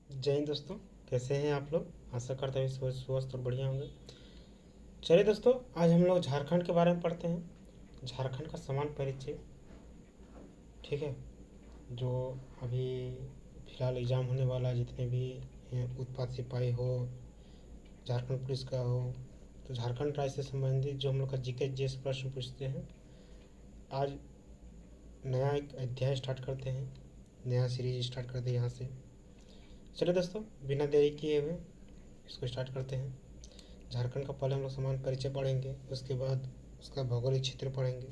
जय हिंद दोस्तों। कैसे हैं आप लोग? आशा करता हूँ स्वस्थ और बढ़िया होंगे। चलिए दोस्तों, आज हम लोग झारखंड के बारे में पढ़ते हैं। झारखंड का समान परिचय। ठीक है। जो अभी फिलहाल एग्ज़ाम होने वाला, जितने भी उत्पाद सिपाही हो, झारखंड पुलिस का हो, तो झारखंड राज्य से संबंधित जो हम लोग का जीके जीएस प्रश्न पूछते हैं। आज नया एक अध्याय स्टार्ट करते हैं, नया सीरीज स्टार्ट करते हैं यहाँ से। चलिए दोस्तों, बिना देरी किए हुए इसको स्टार्ट करते हैं। झारखंड का पहले हम लोग समान परिचय पढ़ेंगे, उसके बाद उसका भौगोलिक क्षेत्र पढ़ेंगे,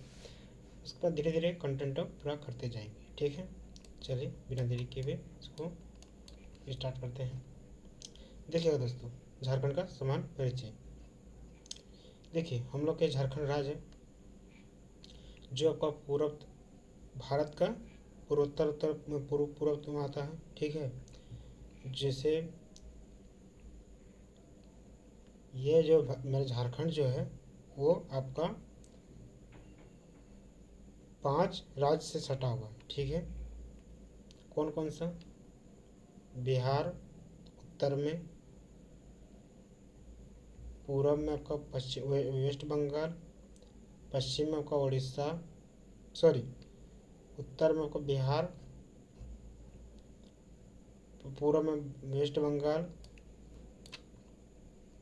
उसके बाद धीरे धीरे कंटेंट पूरा करते जाएंगे। ठीक है, चलिए बिना देरी किए हुए इसको स्टार्ट करते हैं। देखिएगा दोस्तों, झारखंड का समान परिचय। देखिए, हम लोग के झारखंड राज्य है जो आपका पूर्व भारत का पूर्वोत्तर उत्तर पूर्व में आता है। ठीक है, जैसे ये जो मेरा झारखंड जो है वो आपका 5 राज्य से सटा हुआ है। ठीक है, कौन कौन सा? बिहार उत्तर में, पूरब में आपका पश्चिम वेस्ट बंगाल, पश्चिम में आपका उड़ीसा, सॉरी उत्तर में आपका बिहार, पूरब में वेस्ट बंगाल,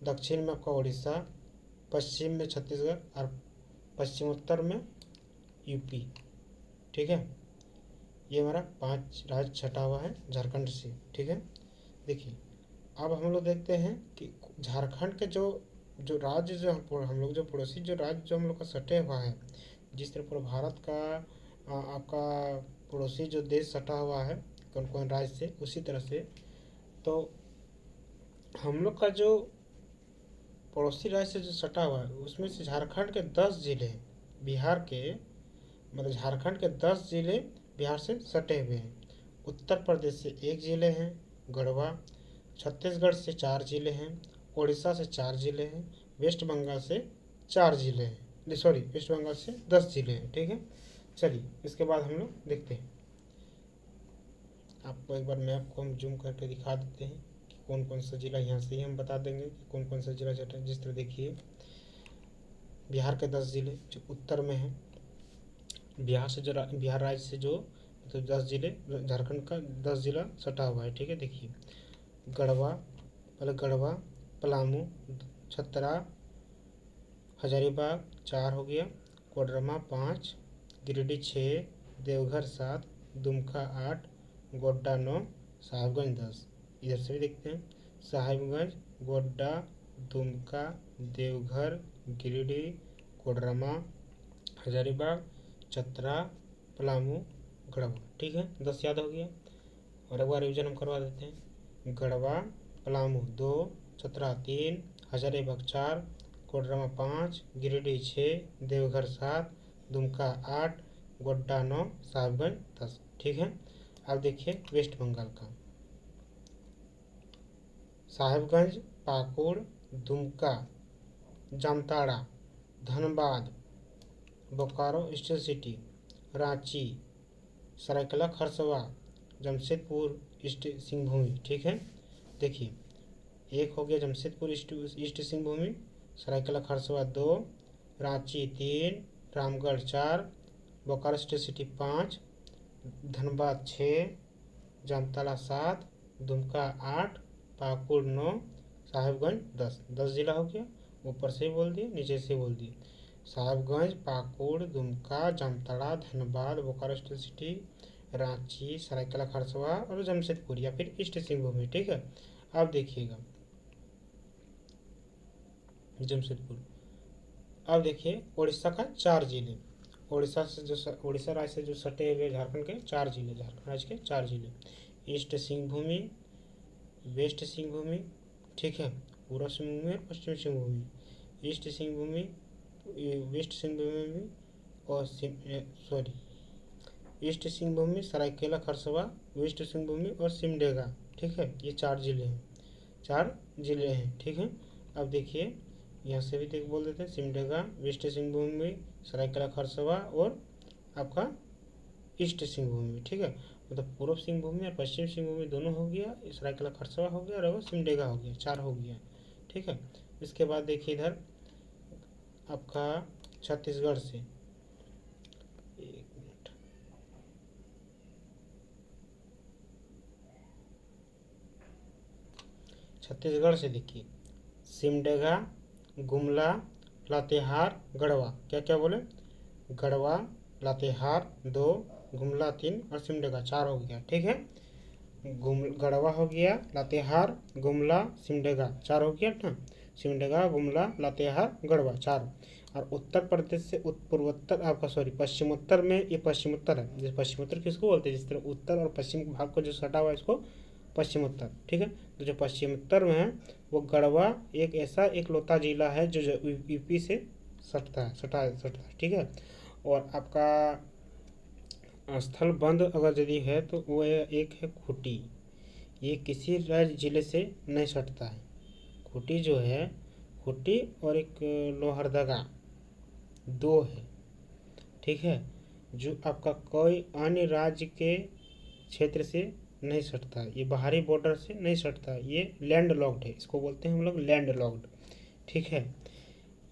दक्षिण में आपका उड़ीसा, पश्चिम में छत्तीसगढ़ और पश्चिमोत्तर में यूपी। ठीक है, ये हमारा 5 राज्य छटा हुआ है झारखंड से। ठीक है, देखिए अब हम लोग देखते हैं कि झारखंड के जो जो राज्य जो हम लोग जो पड़ोसी जो राज्य जो हम लोग का सटे हुआ है, जिस तरह पूरा भारत का आपका पड़ोसी जो देश सटा हुआ है कौन कौन राज्य से, उसी तरह से तो हम लोग का जो पड़ोसी राज्य से जो सटा हुआ है उसमें से झारखंड के 10 जिले हैं। बिहार के मतलब झारखंड के 10 जिले बिहार से सटे हुए हैं। उत्तर प्रदेश से 1 जिले हैं, गढ़वा। छत्तीसगढ़ से 4 जिले हैं, उड़ीसा से 4 जिले हैं, वेस्ट बंगाल से 4 जिले हैं, सॉरी वेस्ट बंगाल से 10 जिले हैं। ठीक है, चलिए इसके बाद हम लोग देखते हैं। आपको एक बार मैप को हम जूम करके दिखा देते हैं कि कौन कौन सा जिला, यहाँ से ही हम बता देंगे कि कौन कौन सा जिला जटा। जिस तरह देखिए, बिहार के 10 जिले जो उत्तर में हैं, बिहार से जो बिहार राज्य से जो तो 10 जिले, झारखंड का 10 जिला सटा हुआ है। ठीक है, देखिए गढ़वा, पहले गढ़वा, पलामू, छतरा, हजारीबाग 4 हो गया, कोडरमा 5, गिरिडीह 6, देवघर 7, दुमका 8, गोड्डा 9, साहिबगंज 10। इधर से भी देखते हैं, साहिबगंज, गोड्डा, दुमका, देवघर, गिरिडीह, कोडरमा, हजारीबाग, चतरा, पलामू, गढ़वा। ठीक है, 10 याद हो गया। और एक बार रिविजन हम करवा देते हैं। गढ़वा पलामू 2, चतरा 3, हजारीबाग 4, कोडरमा 5, गिरिडीह 6, देवघर 7, दुमका 8, गोड्डा 9, साहिबगंज 10। ठीक है, अब देखिए वेस्ट बंगाल का। Sahibganj, Pakur, Dumka, Jamtara, Dhanbad, Bokaro steel city, Ranchi, Seraikela खरसवा, Jamshedpur east Singhbhum. ठीक है, देखिए एक हो गया Jamshedpur east Singhbhum, Seraikela खरसवा 2, Ranchi 3, Ramgarh 4, Bokaro steel city 5, Dhanbad 6, Jamtara 7, Dumka 8, Pakur 9, Sahibganj 10। 10 जिला हो गया। ऊपर से बोल दिए, नीचे से बोल दिए। साहिबगंज, पाकुड़, दुमका, जामताड़ा, धनबाद, बोकारो स्टील सिटी, रांची, सरायकेला खरसवा और जमशेदपुर या फिर ईस्ट सिंहभूमि। ठीक है, अब देखिएगा जमशेदपुर। अब देखिए उड़ीसा का 4 जिले, उड़ीसा राज्य से जो सटे हुए झारखंड के 4 जिले, झारखंड राज्य के 4 जिले, ईस्ट सिंहभूमि, वेस्ट सिंहभूमि, ठीक है, पूर्व सिंहभूमि और पश्चिम सिंहभूमि। ईस्ट सिंहभूमि, वेस्ट सिंहभूमि और sorry east Singhbhum, Seraikela खरसवा, waste Singhbhum और सिमडेगा। ठीक है, ये 4 जिले हैं, 4 जिले हैं। ठीक है, अब देखिए यहाँ से भी देख बोल देते हैं, सिमडेगा, वेस्ट सिंहभूमि, सरायकेला खरसवा और आपका ईस्ट सिंहभूमि। ठीक है, मतलब पूर्व सिंहभूम और पश्चिम सिंहभूम दोनों हो गया, सरायकेला खरसावां हो गया और वो सिमडेगा हो गया, 4 हो गया। ठीक है। इसके बाद देखिए इधर आपका छत्तीसगढ़ से, एक मिनट, छत्तीसगढ़ से देखिए सिमडेगा, गुमला, लातेहार, गढ़वा। क्या क्या बोले? गढ़वा, लातेहार 2, गुमला 3 और सिमडेगा 4 हो गया। ठीक है। गढ़वा हो गया, लातेहार, गुमला, सिमडेगा 4 हो गया ना। सिमडेगा, गुमला, लातेहार, गढ़वा 4। और उत्तर प्रदेश से पूर्वोत्तर, आपका सॉरी पश्चिमोत्तर में, ये पश्चिमोत्तर है। जैसे पश्चिमोत्तर किसको बोलते हैं? जिस तरह उत्तर और पश्चिम भाग को जो सटा हुआ है इसको पश्चिमोत्तर। ठीक है। तो जो पश्चिमोत्तर में है वो गढ़वा एक ऐसा एक लौता जिला है जो यूपी से सटता है। ठीक है। और आपका स्थल बंद अगर यदि है तो वो एक है खूंटी। ये किसी राज्य जिले से नहीं सटता है। खूंटी जो है, खूंटी और एक लोहरदगा 2 है। ठीक है। जो आपका कोई अन्य राज्य के क्षेत्र से नहीं सटता है, ये बाहरी बॉर्डर से नहीं सटता है, ये लैंड लॉक्ड है, इसको बोलते हैं हम लोग लैंड लॉक्ड। ठीक है।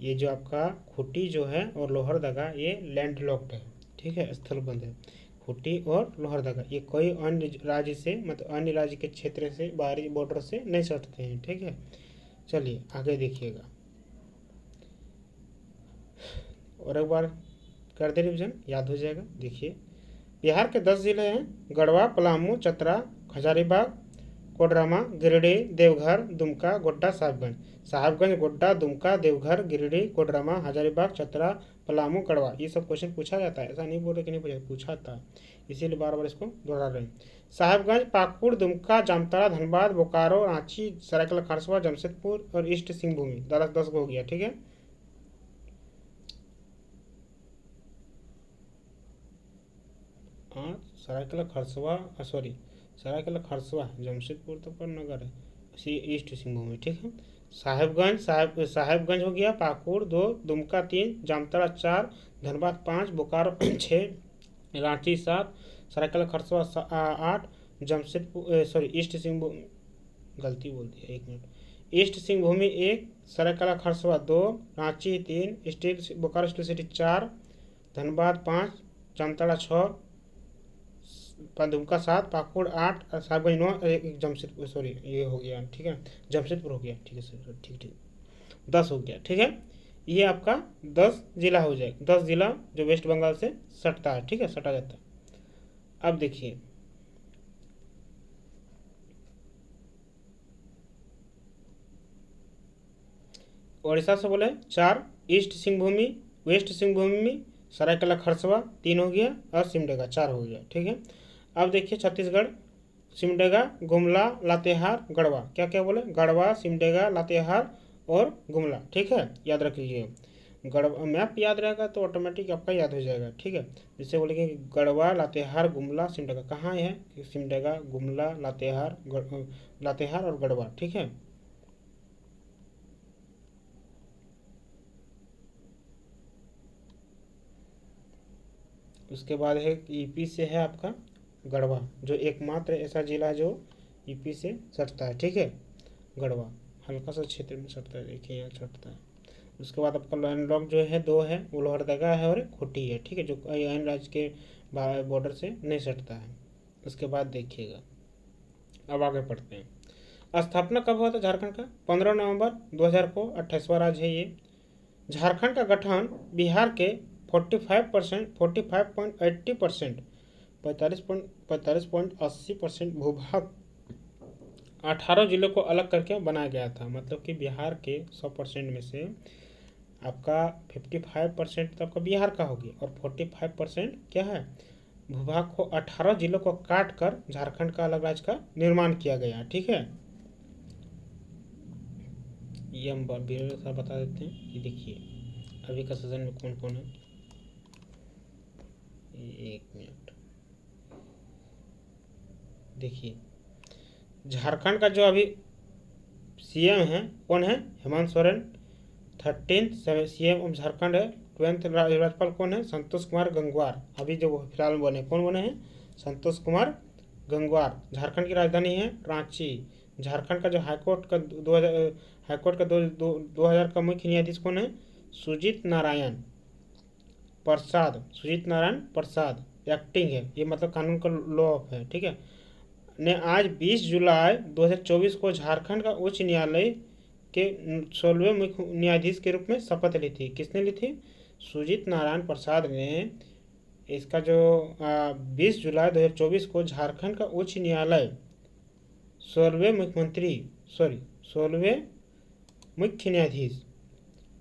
ये जो आपका खूंटी जो है और लोहरदगा ये लैंड लॉक्ड है। ठीक है, स्थलबंद है। खूंटी और लोहरदगा ये कोई अन्य राज्य से, मतलब अन्य राज्य के क्षेत्र से, बाहरी बॉर्डर से नहीं सटते हैं। ठीक है। चलिए आगे देखिएगा और एक बार कर दे रिविजन, याद हो जाएगा। देखिए बिहार के 10 जिले हैं: गढ़वा, पलामू, चतरा, हजारीबाग, कोडरमा, गिरिडीह, देवघर, दुमका, गोड्डा, साहिबगंज, गोड्डा, दुमका, देवघर, गिरिडीह, कोडरमा, हजारीबाग, चतरा, पलामू, गढ़वा। ये सब क्वेश्चन पूछा जाता है, ऐसा नहीं बोल रहे कि नहीं पूछा था, इसीलिए बार बार इसको दोहरा रहे हैं। साहिबगंज, पाकुड़, दुमका, जामताड़ा, धनबाद, बोकारो, रांची, सरायकेला खरसावां, जमशेदपुर और ईस्ट सिंहभूमि 10 हो गया। ठीक है। हाँ, सरायकेला खरसावां, सॉरी सरायकेला खरसावां, जमशेदपुर तो पर नगर है, ईस्ट सिंहभूमि। ठीक है। साहिबगंज हो गया, पाकुड़ 2, दुमका 3, जामताड़ा 4, धनबाद 5, बोकारो 6, रांची 7, सरायकेला खरसावां 8, जमशेदपुर सॉरी ईस्ट सिंहभूमि, गलती बोल दिया, एक minute, east Singhbhum 1, Seraikela Kharsawan 2, Ranchi 3, Bokaro steel city 4, Dhanbad 5, Jamtara 6, Dumka 7, Pakur 8, Sahibganj 9, एक जमशेदपुर, सॉरी ये हो गया। ठीक है, जमशेदपुर हो गया। ठीक है सर, ठीक ठीक 10 हो गया। ठीक है। ये आपका 10 जिला हो जाएगा, 10 जिला जो वेस्ट बंगाल से सटता है। ठीक है, सटा जाता है। अब देखिए उड़ीसा से बोले 4, ईस्ट सिंहभूमि, वेस्ट सिंहभूमि, सरायकेला खरसावां 3 हो गया और सिमडेगा 4 हो गया। ठीक है। अब देखिए छत्तीसगढ़, सिमडेगा, गुमला, लातेहार, गढ़वा। क्या क्या बोले? गढ़वा, सिमडेगा, लातेहार और गुमला। ठीक है, याद रख लीजिए। गढ़वा मैप याद रहेगा तो ऑटोमेटिक आपका याद हो जाएगा। ठीक है। जैसे बोलेंगे गढ़वा, लातेहार, गुमला, सिमडेगा, कहाँ है? सिमडेगा, गुमला, लातेहार और गढ़वा। ठीक है। उसके बाद है ईपी से है आपका गढ़वा, जो एकमात्र ऐसा जिला है जो ईपी से सटता है। ठीक है, गढ़वा हल्का सा क्षेत्र में सटता है, देखिए यहाँ सटता है। उसके बाद आपका लैंडलॉक जो है 2 है, वो लोहरदगा है और खूंटी है। ठीक है, जो अन्य राज्य के बॉर्डर से नहीं सटता है। उसके बाद देखिएगा, अब आगे पढ़ते हैं। स्थापना कब हुआ था झारखंड का? 15 नवंबर 2000 को, 28वां राज्य है ये। झारखंड का गठन बिहार के 45.80%, 45.80% भूभाग 18 जिलों को अलग करके बनाया गया था। मतलब कि बिहार के 100% में से आपका 55% तो आपका बिहार का हो गया और 45% क्या है? भूभाग को 18 जिलों को काट कर झारखंड का अलग राज्य का निर्माण किया गया। ठीक है, ये हम बता देते हैं कि देखिए अभी का सीजन में कौन कौन है। एक मिनट, देखिए झारखंड का जो अभी सीएम है कौन है? Hemant Soren. 13th CM of Jharkhand है। 12th राज्यपाल कौन है? संतोष कुमार गंगवार। अभी जो फिलहाल बने, कौन बने हैं? संतोष कुमार गंगवार। झारखंड की राजधानी है रांची। झारखंड का जो हाईकोर्ट का 2000 का मुख्य न्यायाधीश कौन है? सुजीत नारायण प्रसाद एक्टिंग है, ये मतलब कानून का लॉ ऑफ है, ठीक है। ने आज 20 जुलाई 2024 को झारखंड का उच्च न्यायालय के 16वें मुख्य न्यायाधीश के रूप में शपथ ली थी। किसने ली थी? सुजीत नारायण प्रसाद ने इसका जो 20 जुलाई 2024 को झारखंड का उच्च न्यायालय 16वें मुख्य न्यायाधीश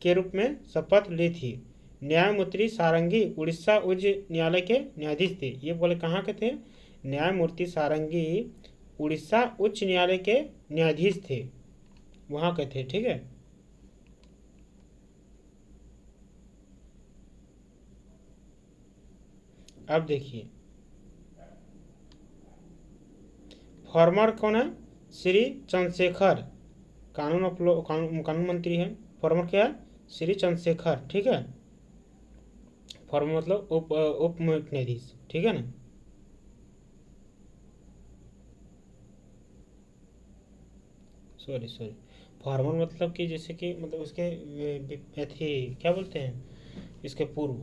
के रूप में शपथ ली थी। न्यायमूर्ति सारंगी उड़ीसा उच्च न्यायालय के न्यायाधीश थे। ये बोले कहाँ के थे? न्यायमूर्ति सारंगी उड़ीसा उच्च न्यायालय के न्यायाधीश थे, वहाँ के थे, ठीक है। अब देखिए फॉर्मर कौन है? श्री चंद्रशेखर, कानून मंत्री है। फॉर्मर क्या है? श्री चंद्रशेखर, ठीक है। फॉर्मर मतलब उप मुख्य न्यायाधीश, ठीक है ना। सॉरी फॉर्मर मतलब कि जैसे कि मतलब उसके अथी क्या बोलते हैं, इसके पूर्व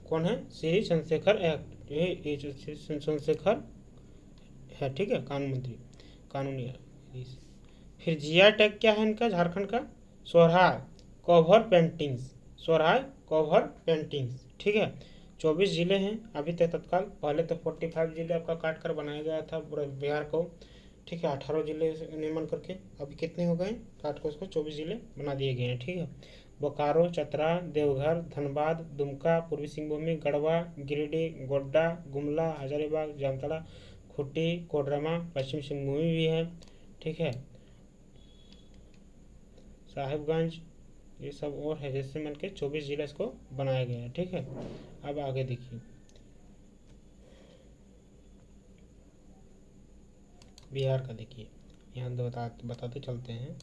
कौन है? श्री चंद्रशेखर एक्ट, ये चंद्रशेखर है, ठीक है, कानून मंत्री, कानूनी। फिर जीआई टैग क्या है इनका झारखंड का? सोहराय कवर पेंटिंग्स, ठीक है। 24 जिले हैं अभी तक तत्काल। पहले तो 45 जिले आपका काट कर बनाया गया था पूरा बिहार को, ठीक है। 18 जिले निर्माण करके अभी कितने हो गए? काट को उसको 24 जिले बना दिए गए हैं, ठीक है। बोकारो, चतरा, देवघर, धनबाद, दुमका, पूर्वी सिंहभूम, गढ़वा, गिरिडीह, गोड्डा, गुमला, हजारीबाग, जामताड़ा, खूंटी, कोडरमा, पश्चिम सिंहभूम भी है, ठीक है। साहिबगंज, ये सब और है, जैसे मिल के 24 जिला इसको बनाया गया है, ठीक है। अब आगे देखिए बिहार का, देखिए यहाँ बताते चलते हैं।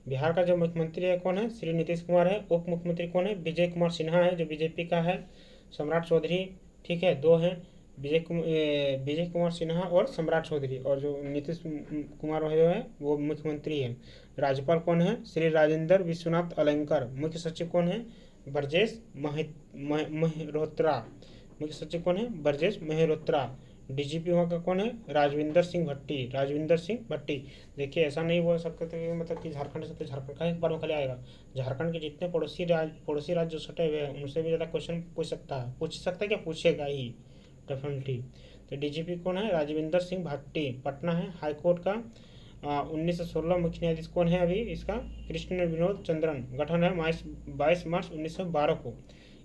बिहार का जो मुख्यमंत्री है कौन है? श्री नीतीश कुमार है। उप मुख्यमंत्री कौन है? विजय कुमार सिन्हा है, जो बीजेपी का है। सम्राट चौधरी, ठीक है, दो हैं, विजय कुमार सिन्हा और सम्राट चौधरी। और जो नीतीश कुमार जो है वो मुख्यमंत्री है। राज्यपाल कौन है? श्री राजेंद्र विश्वनाथ अलंकर। मुख्य सचिव कौन है? ब्रजेश मेहरोत्रा। मुख्य सचिव कौन है? ब्रजेश मेहरोत्रा। डीजीपी वहाँ का कौन है? राजविंदर सिंह भट्टी। देखिए ऐसा नहीं बोल सकते थे मतलब कि झारखंड से, तो झारखंड का एक बार में खाली आएगा। झारखंड के जितने पड़ोसी राज्य जो सटे हुए हैं उनसे भी ज़्यादा क्वेश्चन पूछ सकता है क्या? पूछेगा ही डेफिनेटली। तो डीजीपी कौन है? राजविंदर सिंह भट्टी। पटना है हाईकोर्ट का 1916 मुख्य न्यायाधीश कौन है अभी इसका? कृष्ण विनोद चंद्रन। गठन है 22 मार्च 1912 को।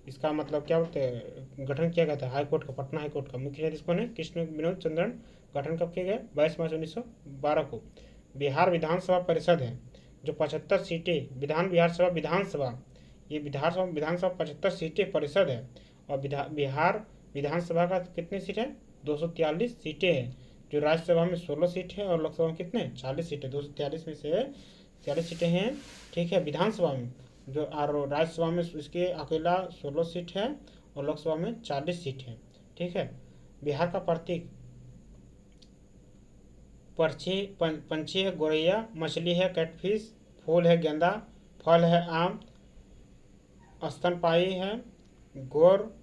इसका मतलब क्या होता है? गठन किया गया था हाईकोर्ट का, पटना हाईकोर्ट का। मुख्य न्यायाधीश कौन है? कृष्ण विनोद चंद्रन। गठन कब किया गया? 22 मार्च 1912 को। बिहार विधानसभा परिषद है जो 75 सीटें, विधानसभा ये विधानसभा 75 सीटें परिषद है। और बिहार विधानसभा का कितनी सीट है? 243 सीटें हैं। जो राज्यसभा में 16 सीट है और लोकसभा में कितने? 40 सीटें। 243 में से 40 सीटें हैं, ठीक है, विधानसभा में। जो और राज्यसभा में इसके अकेला 16 सीट है और लोकसभा में 40 सीट है, ठीक है। बिहार का प्रतीक पंछी है गोरैया, मछली है कैटफिश, फूल है गेंदा, फल है आम, स्तनपायी है गोर,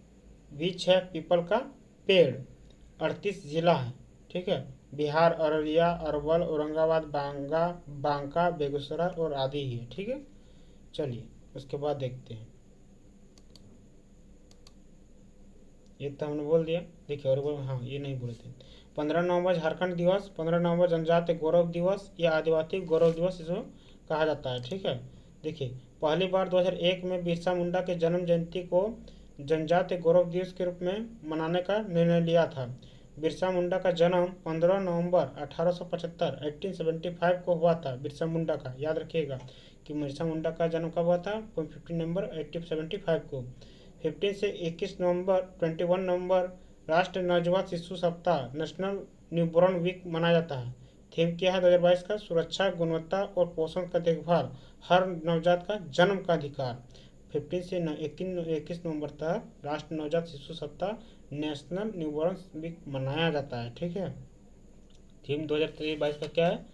वृक्ष है पीपल का पेड़। 38 जिला है, ठीक है। बिहार अररिया, अरवल, औरंगाबाद, बांका, बेगूसराय और आदि ही है, ठीक है। चलिए उसके बाद देखते हैं। ये तो हमने बोल दिया। देखिए और हाँ ये नहीं बोले थे। 15 नवंबर झारखंड दिवस, 15 नवंबर जनजातीय गौरव दिवस या आदिवासी गौरव दिवस इसको कहा जाता है, ठीक है। देखिए पहली बार 2001 में बिरसा मुंडा के जन्म जयंती को जनजातीय गौरव दिवस के रूप में मनाने का निर्णय लिया था। बिरसा मुंडा का जन्म 15 नवंबर 1875 को हुआ था। बिरसा मुंडा का याद रखिएगा कि बिरसा मुंडा का जन्म कब हुआ था? 15 नवंबर 1875 को। 15 से 21 नवंबर राष्ट्रीय नवजात शिशु सप्ताह, नेशनल न्यूबॉर्न वीक मनाया जाता है। थीम क्या है 2022 का? सुरक्षा, गुणवत्ता और पोषण का देखभाल, हर नवजात का जन्म का अधिकार। 15 से 21 नवंबर तक राष्ट्रीय नवजात शिशु सप्ताह, नेशनल न्यूबॉर्न वीक मनाया जाता है। ठीक है। थीम 2023-22 का क्या है?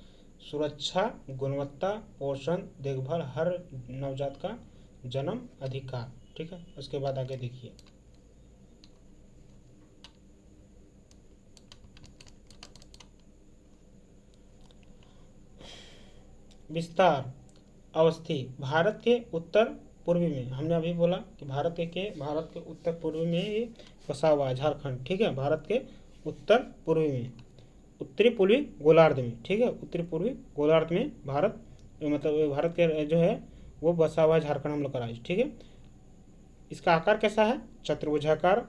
सुरक्षा, गुणवत्ता, पोषण, देखभाल, हर नवजात का जन्म अधिकार। ठीक है। उसके बाद आगे देखिए, विस्तार अवस्थी भारत के उत्तर पूर्वी में, हमने अभी बोला कि भारत के उत्तर पूर्वी में ये बसा हुआ है झारखंड। ठीक है। भारत के उत्तर पूर्वी में, उत्तरी पूर्वी गोलार्ध में। ठीक है। उत्तरी पूर्वी गोलार्ध में भारत, मतलब भारत के जो है वो बसा हुआ है झारखंड हम लोग का राज्य। ठीक है। इसका आकार कैसा है? चतुर्भुजाकार।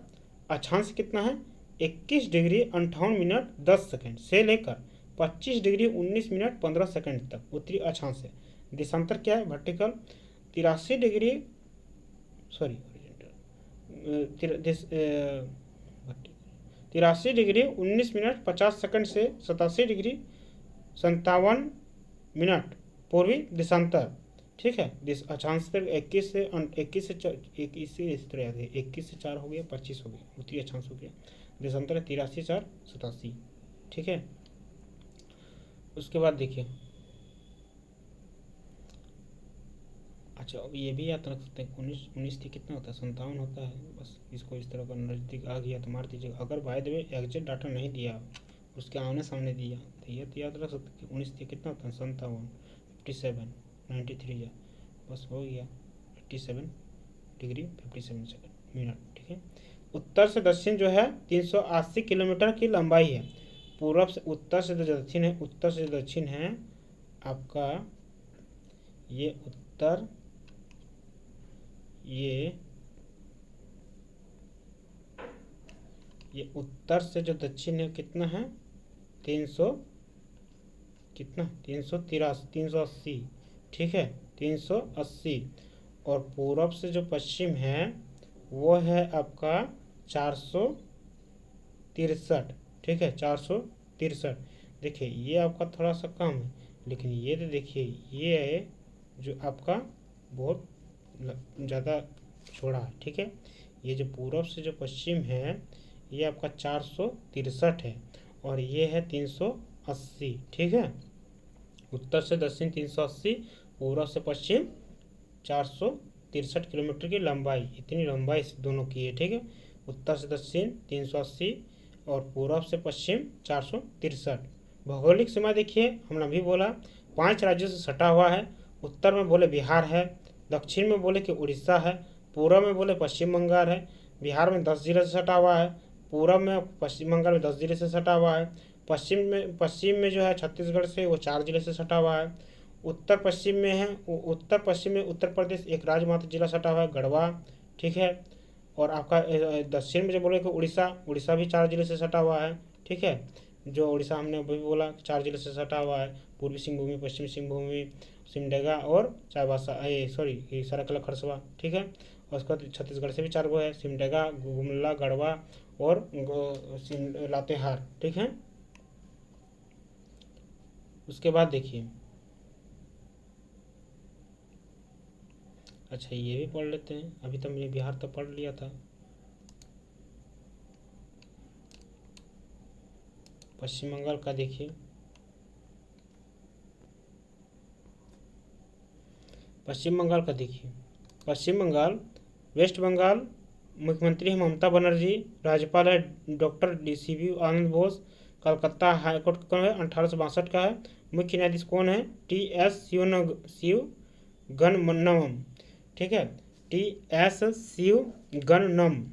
अक्षांश कितना है? 21 डिग्री 58 मिनट 10 सेकंड से लेकर 25 डिग्री 19 मिनट 15 सेकंड तक उत्तरी अक्षांश है। देशांतर क्या है? Vertical 83 degree, sorry 83 degree 19 minute 50 second से 87 डिग्री 57 मिनट पूर्वी देशांतर। ठीक है। अक्षांश पर 21 से 4 हो गया, 25 हो गया, उत्तरी अक्षांश हो गया। देशांतर 83 4 87। ठीक है। उसके बाद देखिए, अच्छा अब ये भी याद रख सकते हैं, 19 थी कितना होता है? 57 होता है। बस इसको इस तरह का नज़दीक आ गया तो मार दीजिएगा। अगर by the way exact data नहीं दिया, उसके आमने सामने दिया, तो ये तो याद रख सकते हैं कि 19 थी कितना होता है? 57 57 93 या बस हो गया 87 डिग्री 57 सेकंड मिनट। ठीक है। उत्तर से दक्षिण जो है 380 किलोमीटर की लंबाई है। पूर्व से उत्तर से जो दक्षिण है, उत्तर से दक्षिण है आपका ये उत्तर, ये उत्तर से जो दक्षिण है कितना है? 300 कितना? 380। ठीक है। 380। और पूरब से जो पश्चिम है वो है आपका 463। ठीक है। 463। देखिए ये आपका थोड़ा सा कम है, लेकिन ये तो देखिए ये जो आपका बहुत ज़्यादा छोड़ा है। ठीक है। ये जो पूरब से जो पश्चिम है ये आपका 463 है और ये है 380। ठीक है। उत्तर से दक्षिण 380, पूर्व से पश्चिम 463 किलोमीटर की लंबाई, इतनी लंबाई इस दोनों की है। ठीक है। उत्तर से दक्षिण 380 और पूर्व से पश्चिम 463। भौगोलिक सीमा देखिए, हमने अभी बोला 5 राज्यों से सटा हुआ है। उत्तर में बोले बिहार है, दक्षिण में बोले कि उड़ीसा है, पूर्व में बोले पश्चिम बंगाल है, बिहार में 10 जिले से सटा हुआ है, पूर्व में पश्चिम बंगाल में 10 जिले से सटा हुआ है, पश्चिम में जो है छत्तीसगढ़ से वो 4 जिले से सटा हुआ है, उत्तर पश्चिम में है, उत्तर पश्चिम में उत्तर प्रदेश एक राज्य मात्र जिला सटा हुआ है, गढ़वा। ठीक है। और आपका दक्षिण में जो बोले कि उड़ीसा भी 4 जिले से सटा हुआ है। ठीक है। जो उड़ीसा हमने अभी बोला 4 जिले से सटा हुआ है, पूर्वी सिंहभूमि, पश्चिमी सिंहभूमि, सिमडेगा और चाईबासा, सॉरी सरायकेला खरसवा। ठीक है। और उसके बाद छत्तीसगढ़ से भी 4 गो है, सिमडेगा, गुमला, गढ़वा और लातेहार। ठीक है। उसके बाद देखिए, अच्छा ये भी पढ़ लेते हैं, अभी तो मैंने बिहार तो पढ़ लिया था। पश्चिम बंगाल का देखिए, पश्चिम बंगाल का देखिए, पश्चिम बंगाल, वेस्ट बंगाल मुख्यमंत्री है ममता बनर्जी, राज्यपाल है डॉक्टर DCV आनंद बोस, कलकत्ता हाईकोर्ट कौन है? 1862 का है। मुख्य न्यायाधीश कौन है? TS शिवगन। ठीक है। TS शिवगनम।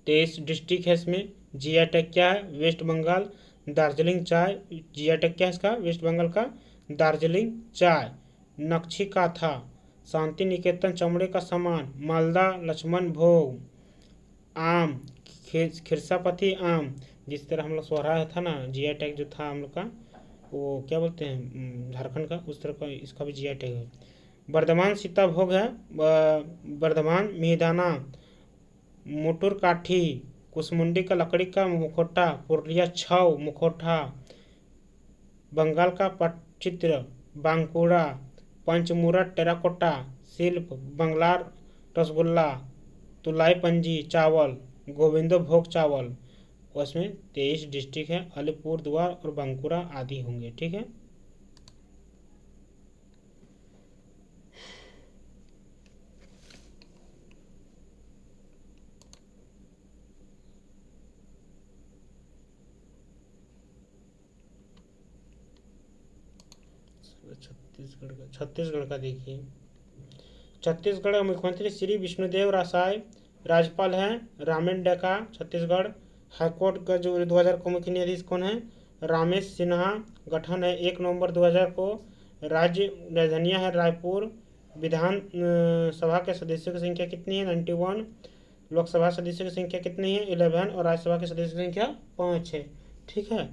23 डिस्ट्रिक्ट है इसमें। GI टैग क्या है? वेस्ट बंगाल दार्जिलिंग चाय। GI टैग क्या है इसका? वेस्ट बंगाल का दार्जिलिंग चाय। नक्शी का था, शांति निकेतन चमड़े का सामान, मालदा लक्ष्मण भोग, आम, खिरसापति आम। जिस तरह हम लोग सोहरा था ना, GI टैग जो था हम लोग का, वो क्या बोलते हैं झारखंड का, उस तरह का इसका भी GI टैग है। वर्धमान सीता भोग है, वर्धमान मिहिदाना, मोटूर काठी, कुसमुंडी का लकड़ी का मुखौटा, पुरलिया छाव मुखौटा, बंगाल का पटचित्र, बांकुड़ा, पंचमुरट टेराकोटा शिल्प, बंगलार रसगुल्ला, तुलाई पंजी चावल, गोविंदो भोग चावल, उसमें 23 डिस्ट्रिक्ट है, अलीपुरद्वार और बांकुरा आदि होंगे। ठीक है। छत्तीसगढ़ का देखिए, छत्तीसगढ़ का मुख्यमंत्री श्री विष्णुदेव रासाय, राज्यपाल हैं रामेन डेका छत्तीसगढ़। हाईकोर्ट का जो 2000 को मुख्य न्यायाधीश कौन है, रामेश सिन्हा। गठन है 1 नवंबर 2000 को। राज्य राजधानियाँ है रायपुर। विधान सभा के सदस्यों की संख्या कितनी है, 91। लोकसभा सदस्यों की संख्या कितनी है, 11। और राज्यसभा के सदस्यों की संख्या 5 है। ठीक है।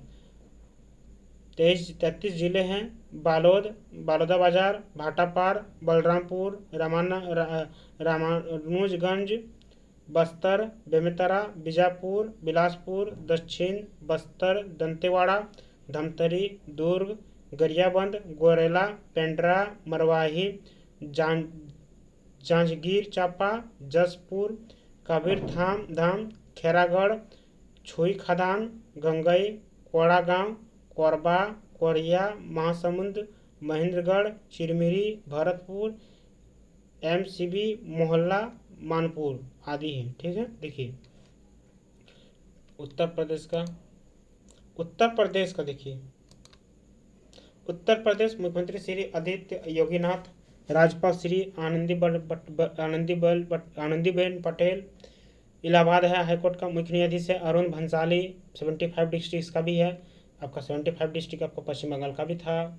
33 जिले हैं, बालोद, बालोदाबाजार, भाटापार, बलरामपुर, रामानुजगंज, बस्तर, बेमेतरा, बीजापुर, बिलासपुर, दक्षिण बस्तर, दंतेवाड़ा, धमतरी, दुर्ग, गरियाबंद, गोरेला, पेंड्रा, मरवाही, जांजगीर चांपा, जसपुर, कबीर धाम, खैरागढ़, छुई खदान, गंगई, कोड़ागांव, कोरबा, कोरिया, महासमुंद, महेंद्रगढ़, चिरमिरी, भरतपुर, एमसीबी, मोहल्ला, मानपुर आदि हैं। ठीक है। देखिए उत्तर प्रदेश का, देखिए उत्तर प्रदेश मुख्यमंत्री श्री आदित्य योगीनाथ, राज्यपाल श्री आनंदीबेन पटेल। इलाहाबाद है, हाईकोर्ट का मुख्य न्यायाधीश है अरुण भंसाली। 75 डिस्ट्रिक्ट का भी है आपका, 75 डिस्ट्रिक्ट आपका पश्चिम बंगाल का भी था।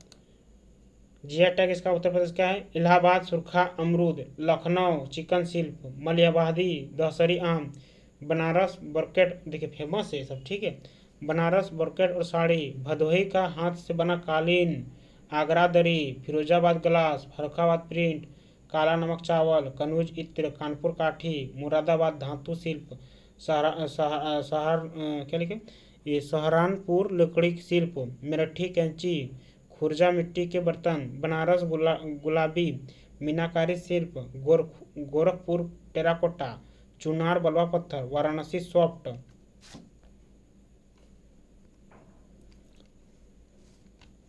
जीआई टैग इसका उत्तर प्रदेश का है, इलाहाबाद सुरखा अमरूद, लखनऊ चिकन शिल्प, मलियाबादी दशहरी आम, बनारस ब्रोकेट, देखिए फेमस है सब। ठीक है। बनारस ब्रोकेट और साड़ी, भदोही का हाथ से बना कालीन, आगरा दरी, फिरोजाबाद ग्लास, फरुखाबाद प्रिंट, काला नमक चावल, कनौज इत्र, कानपुर काठी, मुरादाबाद धातु शिल्प, क्या लिखे ये, सहारनपुर लकड़ी शिल्प, मेरठी कैंची, खुर्जा मिट्टी के बर्तन, बनारस गुलाबी मीनाकारी शिल्प, गोरखपुर टेराकोटा, चुनार बलुआ पत्थर, वाराणसी सॉफ्ट।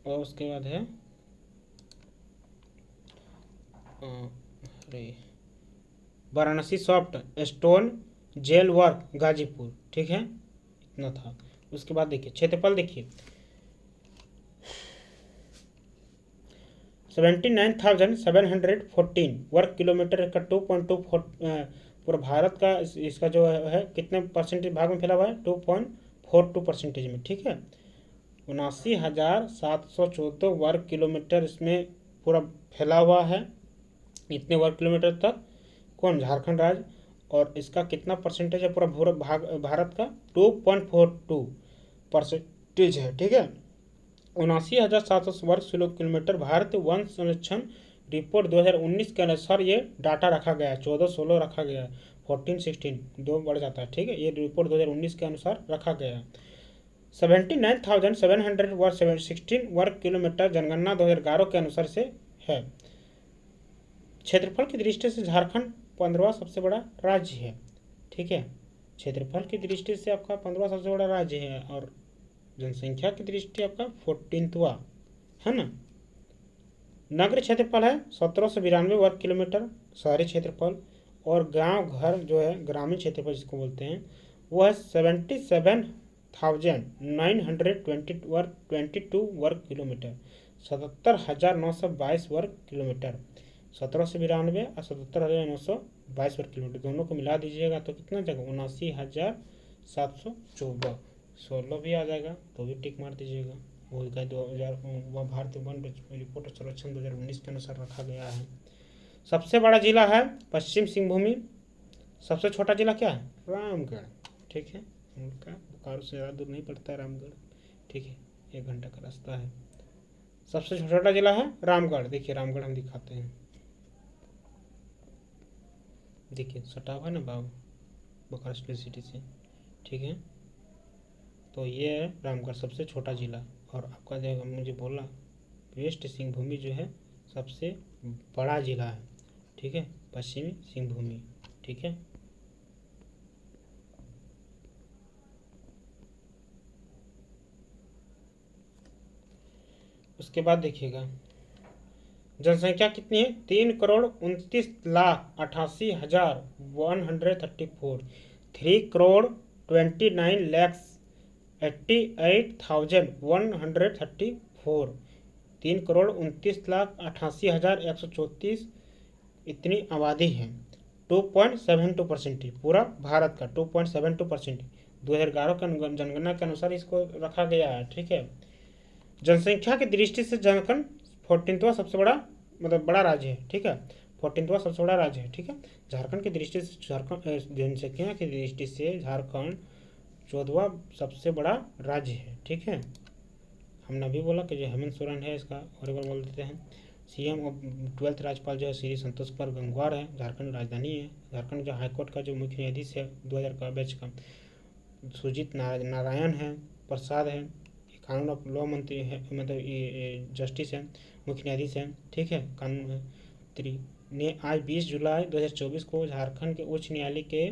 और उसके बाद है वाराणसी सॉफ्ट स्टोन जेल वर्क गाजीपुर। ठीक है, इतना था। उसके बाद देखिए क्षेत्रफल, देखिए 79,714 वर्ग किलोमीटर का 2.24 पूरा भारत का इसका जो है कितने परसेंटेज भाग में फैला हुआ है, 2.42% में। ठीक है। 79,714 वर्ग किलोमीटर इसमें पूरा फैला हुआ है। इतने वर्ग किलोमीटर तक कौन, झारखंड राज्य। और इसका कितना परसेंटेज है पूरा भारत का, 2.42% है। ठीक है। 79,700 वर्ग किलोमीटर। भारतीय वन संरक्षण रिपोर्ट 2019 के अनुसार ये डाटा रखा गया है, 14-16 रखा गया है, 14-16 दो बढ़ जाता है। ठीक है। ये रिपोर्ट 2019 के अनुसार रखा गया है। 79,700 वर्ग 16 वर्ग किलोमीटर जनगणना 2011 के अनुसार से है। क्षेत्रफल की दृष्टि से झारखंड 15वां सबसे बड़ा राज्य है। ठीक है। क्षेत्रफल की दृष्टि से आपका 15वां सबसे बड़ा राज्य है, और जनसंख्या की दृष्टि आपका 14वां है ना। नगर क्षेत्रफल है 1792 वर्ग किलोमीटर शहरी क्षेत्रफल, और गांव घर जो है ग्रामीण क्षेत्रफल जिसको बोलते हैं वो है 77,922 वर्ग किलोमीटर, 77,922 वर्ग किलोमीटर। 1792 और 77,922 वर्ग किलोमीटर दोनों को मिला दीजिएगा तो कितना जगह, 79,714। 16 भी आ जाएगा तो भी टिक मार दीजिएगा। वो 2000 भारतीय वन रिपोर्ट संरक्षण 2019 के अनुसार रखा गया है। सबसे बड़ा जिला है पश्चिम सिंहभूमि। सबसे छोटा जिला क्या है, रामगढ़। ठीक है। उनका बोकारो से ज़्यादा दूर नहीं पड़ता है रामगढ़। ठीक है, 1 घंटा का रास्ता है। सबसे छोटा जिला है रामगढ़। देखिए रामगढ़ हम दिखाते हैं, देखिए सटा हुआ है ना बोकारो सिटी से। ठीक है। तो ये है रामगढ़ सबसे छोटा जिला। और आपका जो मुझे बोला वेस्ट सिंहभूमि जो है सबसे बड़ा जिला है। ठीक है, पश्चिमी सिंहभूमि। ठीक है। उसके बाद देखिएगा जनसंख्या कितनी है, 3,29,88,134, 3,29,89,88,134, 3,29,88,134 इतनी आबादी है। 2.72% पूरा भारत का 2.72%, 2011 के जनगणना के अनुसार इसको रखा गया है। ठीक है, जनसंख्या की दृष्टि से झारखंड 14वां सबसे बड़ा मतलब बड़ा राज्य है। ठीक है, 14वां सबसे बड़ा राज्य है। ठीक है, झारखंड की दृष्टि से झारखंड जनसंख्या की दृष्टि से झारखंड 14वां सबसे बड़ा राज्य है। ठीक है, हमने अभी बोला कि जो हेमंत सोरेन है इसका और एक बार बोल देते हैं। सीएम और 12th राज्यपाल जो है श्री संतोष कुमार गंगवार है, झारखंड राजधानी है। झारखंड जो हाईकोर्ट का जो मुख्य न्यायाधीश है 2000 का बैच का सुजीत नारायण है प्रसाद है, कानून ऑफ लॉ मंत्री है, मतलब ये जस्टिस है, मुख्य न्यायाधीश है। ठीक है, कानून मंत्री ने आज 20 जुलाई 2024 को झारखंड के उच्च न्यायालय के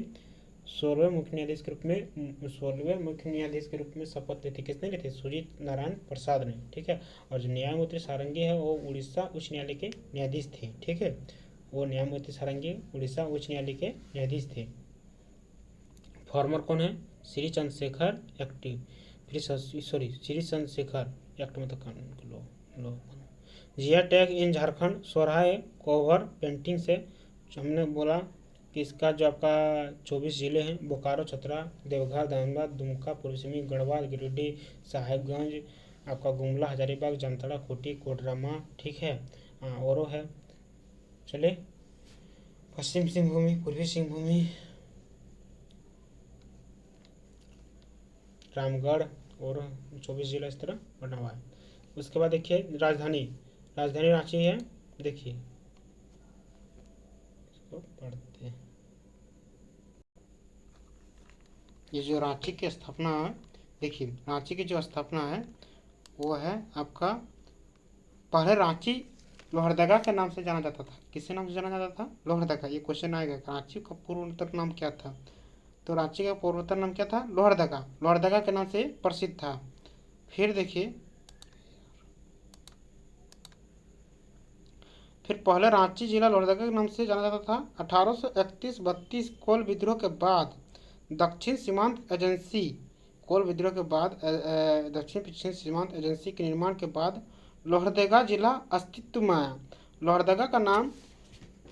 16वें मुख्य न्यायाधीश के रूप में शपथ ली थी। किसने ली थी? सुजीत नारायण प्रसाद ने। ठीक है, और जो न्यायमूर्ति सारंगी है वो उड़ीसा उच्च न्यायालय के न्यायाधीश थे। ठीक है, वो न्यायमूर्ति सारंगी उड़ीसा उच्च न्यायालय के न्यायाधीश थे। फॉर्मर कौन है? श्री चंद्रशेखर एक्टिव, श्री चंद्रशेखर एक्ट मतलब कानून लो। GI tag in Jharkhand Sohrai Khovar painting से हमने बोला कि इसका जो आपका 24 जिले हैं, बोकारो, चतरा, देवघर, धनबाद, दुमका, पूर्वी सिंहभूम, गढ़वा, गिरिडीह, साहेबगंज, आपका गुमला, हजारीबाग, जामताड़ा, खूंटी, कोडरमा। ठीक है, औरों है। चले पश्चिम सिंहभूमि, पूर्वी सिंहभूमि, रामगढ़ और 24 जिला इस तरह बना हुआ है। उसके बाद देखिए राजधानी रांची है। देखिए इसको पढ़ते हैं। ये जो रांची की स्थापना है, देखिए रांची की जो स्थापना है वो है आपका, पहले रांची लोहरदगा के नाम से जाना जाता था। किसके नाम से जाना जाता था? लोहरदगा। ये क्वेश्चन आएगा, रांची का पूर्वोत्तर नाम क्या था? तो रांची का पूर्वोत्तर नाम क्या था? लोहरदगा। लोहरदगा के नाम से प्रसिद्ध था। फिर देखिए, फिर पहले रांची जिला लोहरदगा के नाम से जाना जाता था। 1831-32 कोल विद्रोह के बाद दक्षिण सीमांत एजेंसी दक्षिण सीमांत एजेंसी के निर्माण के बाद लोहरदगा जिला अस्तित्व में आया। लोहरदगा का नाम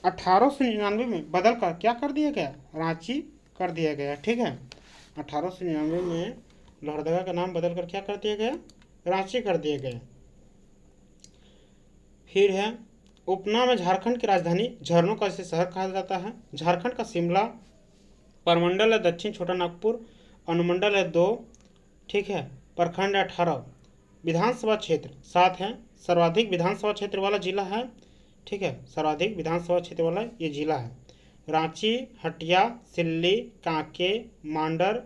1899 में बदल कर क्या कर दिया गया? रांची कर दिया गया। ठीक है, 1899 में लोहरदगा का नाम बदल कर क्या कर दिया गया? रांची कर दिया गया। फिर है उपनाम है झारखंड की राजधानी, झरनों का इसे शहर कहा जाता है। झारखंड का शिमला, परमंडल है दक्षिण छोटा नागपुर, अनुमंडल है 2। ठीक है, प्रखंड 18, विधानसभा क्षेत्र 7 है, सर्वाधिक विधानसभा क्षेत्र वाला जिला है। ठीक है, सर्वाधिक विधानसभा क्षेत्र वाला ये जिला है। रांची, हटिया, सिल्ली, कांके, मांडर,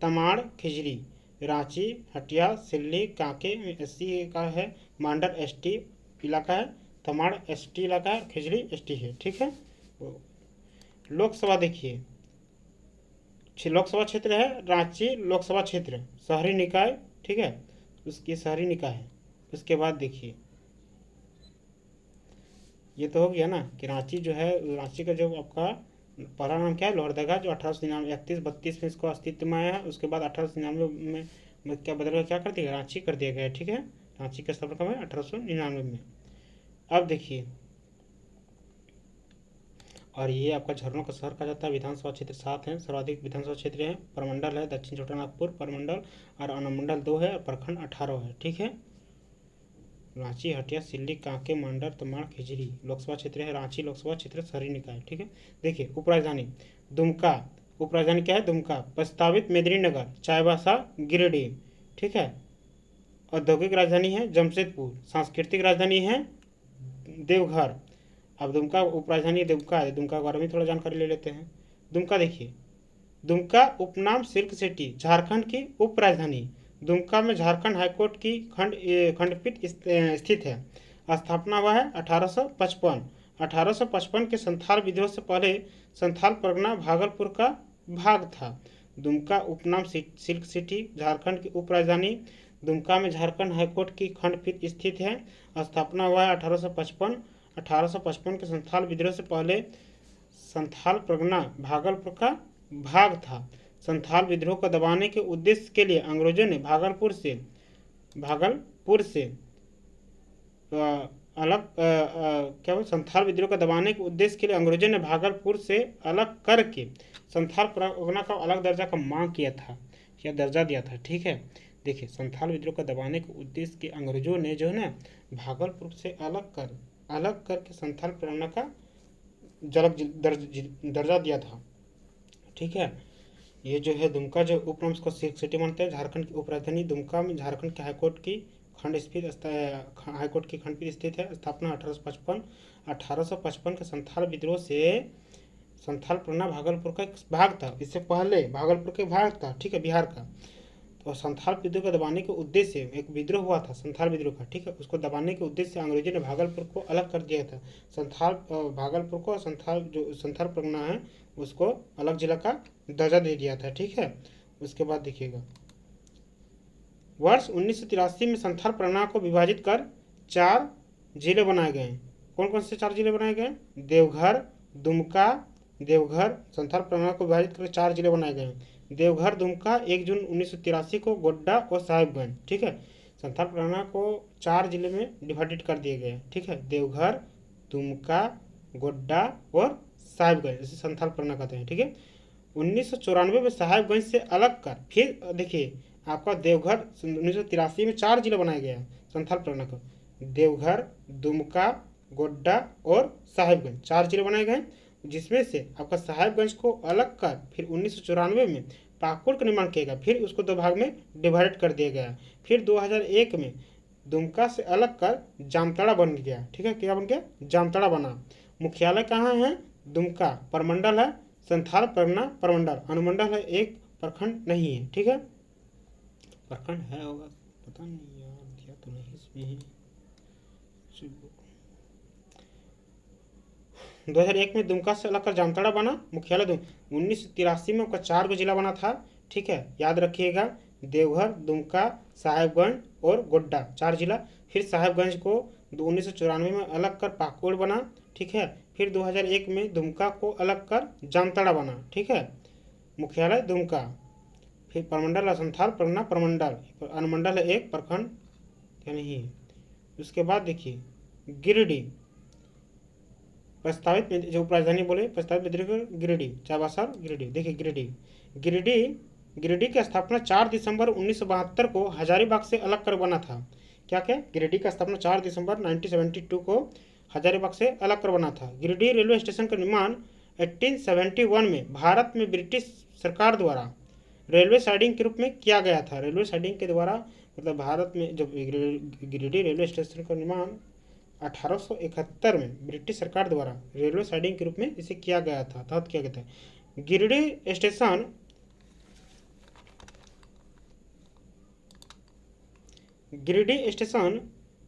तमाड़, खिजरी। रांची, हटिया, सिल्ली, कांके एससी का है, मांडर एसटी इलाका है, तमाड़ एसटी इलाका है, खिजरी एसटी है। ठीक है, लोकसभा देखिए, लोकसभा क्षेत्र है रांची लोकसभा क्षेत्र, शहरी निकाय। ठीक है, उसकी शहरी निकाय है। उसके बाद देखिए, ये तो हो गया ना कि रांची जो है, रांची का जो आपका पहला नाम क्या है? लोहरदगा, जो 1891-32 में इसको अस्तित्व में आया है। उसके बाद 1899 में क्या बदल कर क्या कर दिया? रांची कर दिया गया। ठीक है, रांची का स्थापना कब है? 1899 में। अब देखिए, और ये आपका झरनों का शहर कहा जाता है। विधानसभा क्षेत्र 7 है, सर्वाधिक विधानसभा क्षेत्र है। प्रमंडल है दक्षिण छोटा नागपुर प्रमंडल, और अनुमंडल 2 है, और प्रखंड 18 है। ठीक है, रांची, हटिया, सिल्ली, कांके, मांडर, तमाड़, खिजरी लोकसभा क्षेत्र है। रांची लोकसभा क्षेत्र शहरी निकाय। ठीक है, देखिए उपराजधानी दुमका, उपराजधानी क्या है? दुमका। प्रस्तावित मेदिनीनगर, चाईबासा, गिरिडीह। ठीक है, औद्योगिक राजधानी है जमशेदपुर, सांस्कृतिक राजधानी है देवघर। अब दुमका उपराजधानी दुमका है, दुमका के बारे में थोड़ा जानकारी ले लेते हैं। दुमका देखिए, दुमका उपनाम सिल्क सिटी, झारखंड की उपराजधानी। दुमका में झारखंड हाईकोर्ट की खंडपीठ स्थित है। स्थापना हुआ है 1855। 1855 के संथाल विद्रोह से पहले संथाल परगना भागलपुर का भाग था। दुमका उपनाम सिल्क सिटी, झारखंड की उपराजधानी। दुमका में झारखंड हाईकोर्ट की खंडपीठ स्थित है। स्थापना हुआ है 1855। 1855 के संथाल विद्रोह से पहले संथाल परगना भागलपुर का भाग था। संथाल विद्रोह को दबाने के उद्देश्य के लिए अंग्रेजों ने भागलपुर से अलग क्या बोल संथाल विद्रोह को दबाने के उद्देश्य के लिए अंग्रेजों ने भागलपुर से अलग करके संथाल परगना का अलग दर्जा का मांग किया था या दर्जा दिया था। ठीक है, देखिए संथाल विद्रोह को दबाने के उद्देश्य के अंग्रेजों ने जो है ना भागलपुर से अलग करके संथाल परगना का दर्जा दिया था। ठीक है, ये जो है दुमका जो उपनाम को सिटी मानते हैं। झारखंड की उपराजधानी दुमका में झारखंड के हाईकोर्ट की खंडपीठ स्थित है। स्थापना 1855। 1855 के संथाल विद्रोह से संथाल परगना भागलपुर का एक भाग था। इससे पहले भागलपुर का भाग था, ठीक है, बिहार का। तो संथाल विद्रोह को दबाने के उद्देश्य से एक विद्रोह हुआ था संथाल विद्रोह का, ठीक है, उसको दबाने के उद्देश्य से अंग्रेजों ने भागलपुर को अलग कर दिया था। भागलपुर को संथाल परगना है उसको अलग जिला का दर्जा दे दिया था। ठीक है, उसके बाद देखिएगा वर्ष 1983 में संथाल परगना को विभाजित कर 4 जिले बनाए गए। कौन कौन से 4 जिले बनाए गए? देवघर, दुमका, संथाल परगना को विभाजित कर 4 जिले बनाए गए। देवघर, दुमका 1 जून 1983 को, गोड्डा और साहिबगंज। ठीक है, संथाल परगना को 4 जिले में डिवाइडेड कर दिए गए। ठीक है, देवघर, दुमका, गोड्डा और साहिबगंज, इसे संथाल परगना कहते हैं। ठीक है, 1994 में साहिबगंज से अलग कर फिर देखिए आपका देवघर 1983 में 4 जिले बनाए गए संथाल परगना को। देवघर, दुमका, गोड्डा और साहिबगंज 4 जिले बनाए गए, जिसमें से आपका साहिबगंज को अलग कर फिर 1994 में पाकुड़ का निर्माण किया गया। फिर उसको 2 भाग में डिवाइड कर दिया गया। फिर 2001 में दुमका से अलग कर जामताड़ा बन गया। ठीक है, क्या बन गया? जामताड़ा बना। मुख्यालय कहाँ है? दुमका। प्रमंडल है संथाल परगना प्रमंडल। अनुमंडल है, एक प्रखंड नहीं है। ठीक है, प्रखंड है होगा पता नहीं यार, दिया तो नहीं इसमें है। 2001 में दुमका से अलग कर जामताड़ा बना। मुख्यालय 1983 में उसका 4 गो जिला बना था। ठीक है, याद रखिएगा, देवघर, दुमका, साहिबगंज और गोड्डा 4 जिला। फिर साहिबगंज को 1994 में अलग कर पाकुड़ बना। ठीक है, फिर 2001 में दुमका को अलग कर जामताड़ा बना। ठीक है, मुख्यालय दुमका। फिर प्रमंडल संथाल परगना प्रमंडल। अनुमंडल है, एक प्रखंड क्या नहीं है। उसके बाद देखिए गिरिडीह प्रस्तावित जो उपराजधानी बोले प्रस्तावित विद्रोह गिरिडीह, चाईबासा गिरिडीह। देखिए गिरिडीह की स्थापना 4 दिसंबर 1972 को हजारीबाग से अलग कर बना था। क्या गिरिडीह का स्थापना 4 दिसंबर 1972 को हजारीबाग से अलग कर बना था। गिरिडीह रेलवे स्टेशन का निर्माण 1871 में भारत में ब्रिटिश सरकार द्वारा रेलवे साइडिंग के रूप में किया गया था। रेलवे साइडिंग के द्वारा मतलब भारत में जब गिरिडीह रेलवे स्टेशन का निर्माण 1871 में ब्रिटिश सरकार द्वारा रेलवे साइडिंग के रूप में इसे किया गया था, किया गया था। गिरिडीह स्टेशन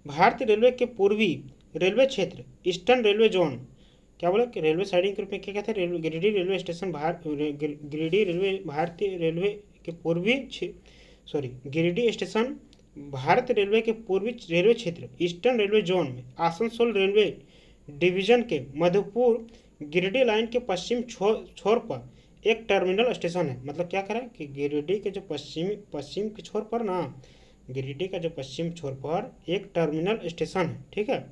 भारतीय रेलवे के पूर्वी रेलवे क्षेत्र ईस्टर्न रेलवे जोन, क्या बोले कि रेलवे साइडिंग के रूप में क्या कहते हैं? Giridih railway station Giridih railway भारतीय रेलवे के गिरिडीह स्टेशन भारतीय रेलवे के पूर्वी रेलवे क्षेत्र ईस्टर्न रेलवे जोन में आसनसोल रेलवे डिवीजन के मधुपुर गिरिडीह लाइन के पश्चिम छोर पर एक टर्मिनल स्टेशन है। मतलब क्या करें कि गिरिडीह के जो पश्चिम के छोर पर ना, गिरिडीह का जो पश्चिम छोर पर एक टर्मिनल स्टेशन है। ठीक है,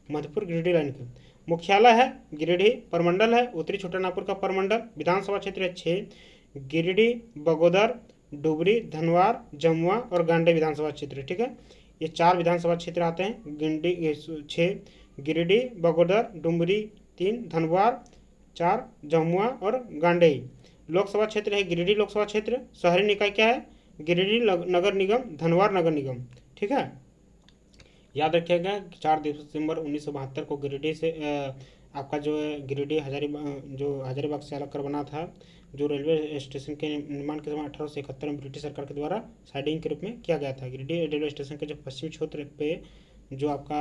मधुपुर गिरिडीह लाइन के। मुख्यालय है गिरिडीह। प्रमंडल है उत्तरी छोटानागपुर का प्रमंडल। विधानसभा क्षेत्र है 6, गिरिडीह, बगोदर, डुबरी, धनवार, जमुआ और गांडे विधानसभा क्षेत्र। ठीक है, ये 4 विधानसभा क्षेत्र आते हैं। 6 गिरिडीह, बगोदर, डुबरी 3, धनवार 4, जमुआ और गांडे। लोकसभा क्षेत्र है गिरिडीह लोकसभा क्षेत्र। शहरी निकाय क्या है? गिरिडीह नगर निगम, धनवार नगर निगम। ठीक है, याद रखिएगा 4 दिसंबर 1972 को गिरिडीह से आपका जो है गिरिडीह हजारीबाग से अलग कर बना था। जो रेलवे स्टेशन के निर्माण के समय 1871 में ब्रिटिश सरकार के द्वारा साइडिंग के रूप में किया गया था। गिरिडीह रेलवे स्टेशन के जो पश्चिमी क्षेत्र पे जो आपका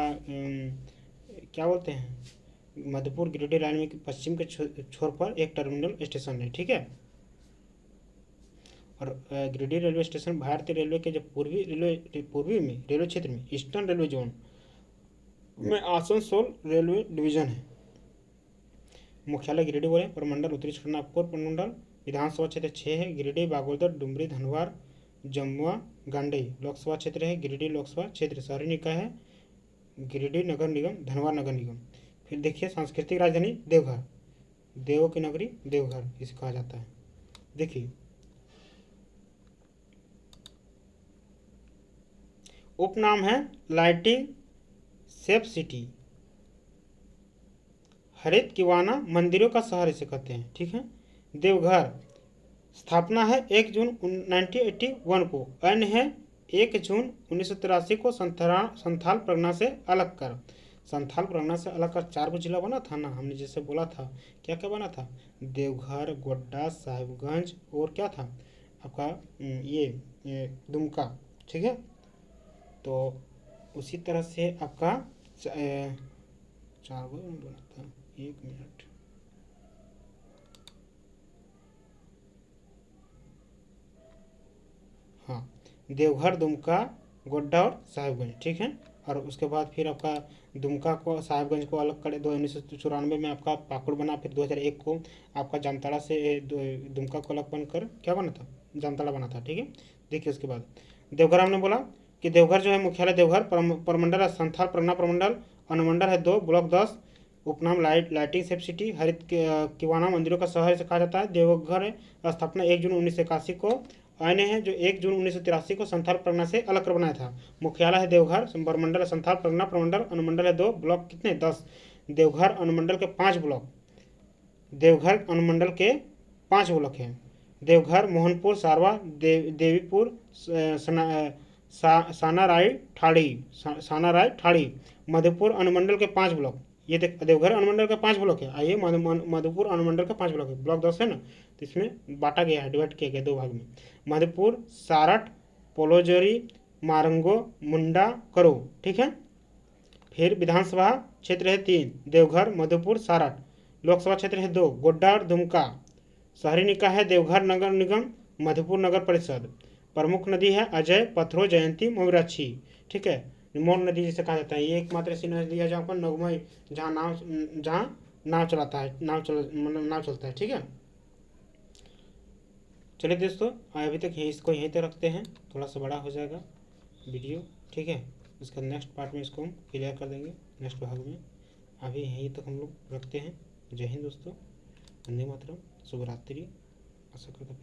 क्या बोलते हैं मधुपुर गिरिडीह लाइन में पश्चिम के छोर पर एक टर्मिनल स्टेशन है। ठीक है, और गिरिडीह रेलवे स्टेशन भारतीय रेलवे के जो पूर्वी में रेलवे क्षेत्र में ईस्टर्न रेलवे जोन में आसनसोल रेलवे डिवीजन है। मुख्यालय गिरिडीह बोले। प्रमंडल उत्तरी छोटानागपुर प्रमंडल। विधानसभा क्षेत्र 6 है। गिरिडीह, बागोदर, डुमरी, धनवार, जमुआ, गांडेय लोकसभा क्षेत्र है। गिरिडीह लोकसभा क्षेत्र। शहरी निकाय है गिरिडीह नगर निगम, धनवार नगर निगम। फिर देखिए सांस्कृतिक राजधानी देवघर, देवों की नगरी देवघर इसे कहा जाता है। देखिए उपनाम है लाइटिंग सेफ सिटी, हरित किवाना, मंदिरों का शहर इसे कहते हैं। ठीक है। देवघर स्थापना है 1 जून 1981 को। अन्य है 1 जून 1983 को संथाल परगना से अलग कर। संथाल परगना से अलग कर 4 गो जिला बना था ना, हमने जैसे बोला था। क्या क्या बना था? देवघर, गोड्डा, साहिबगंज और क्या था आपका ये दुमका। ठीक है। तो उसी तरह से आपका 4 गो बना था। 1 मिनट। हाँ, देवघर, दुमका, गोड्डा और साहिबगंज। ठीक है। और उसके बाद फिर आपका दुमका को साहिबगंज को अलग करे 1994 में आपका पाकुड़ बना। फिर 2001 को आपका जामताड़ा से दुमका को अलग बनकर क्या बना था? जामताड़ा बना था। ठीक है। देखिए उसके बाद देवघर हमने बोला कि देवघर जो है मुख्यालय देवघर, प्रमंडल संथाल परगना प्रमंडल, अनुमंडल है 2, ब्लॉक 10, उपनाम लाइटिंग सेफ सिटी, हरित किवाना, मंदिरों का शहर से कहा जाता है। देवघर स्थापना 1 जून 1981 को। अन्य है जो 1 जून 1983 को संथाल परगना से अलग कर बनाया था। मुख्यालय है देवघर, प्रमंडल संथाल परगना प्रमंडल, अनुमंडल है 2, ब्लॉक कितने? 10। देवघर अनुमंडल के 5 ब्लॉक, देवघर अनुमंडल के 5 ब्लॉक हैं। देवघर, मोहनपुर, सारवा, देवीपुर, सानाराय ठाड़ी। मधुपुर अनुमंडल के 5 ब्लॉक। ये देवघर अनुमंडल का 5 ब्लॉक है। आइए मधुपुर अनुमंडल का 5 ब्लॉक है। ब्लॉक 10 है ना, तो इसमें बांटा गया है, डिवाइड किया गया 2 भाग में। मधुपुर, सारठ, पोलोजोरी, मारंगो, मुंडा, करो। ठीक है। फिर विधानसभा क्षेत्र है 3, देवघर, मधुपुर, सारठ। लोकसभा क्षेत्र है 2, गोड्डा और दुमका। शहरी निकाय है देवघर नगर निगम, मधुपुर नगर परिषद। प्रमुख नदी है अजय, पथरो, जयंती, मोगराछी। ठीक है। मोर नदी जिसे कहा जाता है, ये एकमात्र ऐसी नदी है जहाँ पर नगमई, जहाँ नाव चलाता है, मतलब नाव चलता है। ठीक है। चलिए दोस्तों, अभी तक इसको यहीं तक रखते हैं, थोड़ा सा बड़ा हो जाएगा वीडियो। ठीक है। इसका नेक्स्ट पार्ट में इसको हम क्लियर कर देंगे नेक्स्ट भाग में। अभी यहीं तक हम लोग रखते हैं। जय हिंद दोस्तों, वंदे मातरम, शुभ रात्रि। आशा करता हूँ